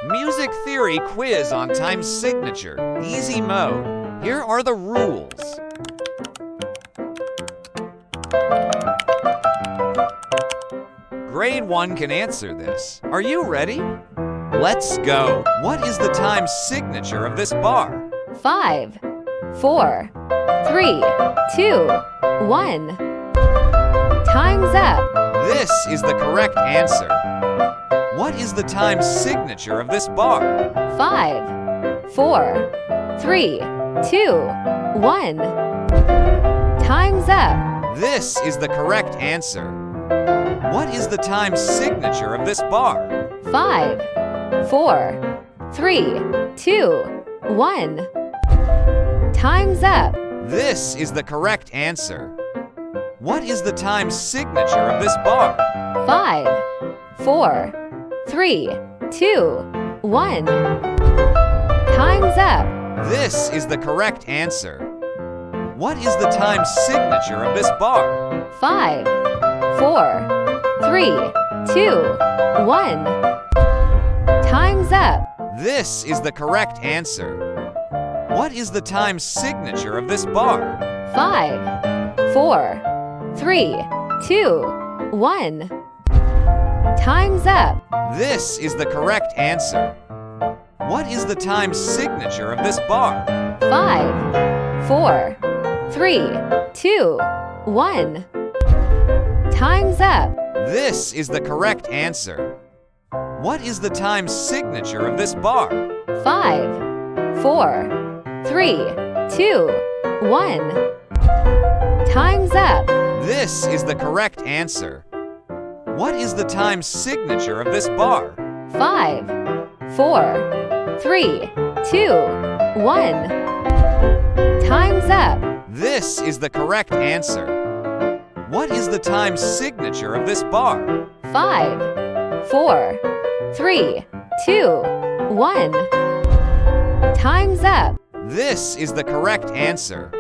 Music theory quiz on time signature. Easy mode. Here are the rules. Grade 1 can answer this. Are you ready? Let's go. What is the time signature of this bar? 5, 4, 3, 2, 1. Time's up. This is the correct answer. What is the time signature of this bar? 5, 4, 3, 2, 1. Time's up. This is the correct answer. What is the time signature of this bar? 5, 4, 3, 2, 1. Time's up. This is the correct answer. What is the time signature of this bar? 5, 4, 3, 2, 1. Time's up. This is the correct answer. What is the time signature of this bar? 5, 4, 3, 2, 1. Time's up. This is the correct answer. What is the time signature of this bar? 5, 4, 3, 2, 1. Time's up. This is the correct answer. What is the time signature of this bar? 5, 4, 3, 2, 1. Time's up. This is the correct answer. What is the time signature of this bar? 5, 4, 3, 2, 1. Time's up. This is the correct answer. What is the time signature of this bar? 5, 4, 3, 2, 1. Time's up. This is the correct answer. What is the time signature of this bar? 5, 4, 3, 2, 1. Time's up. This is the correct answer.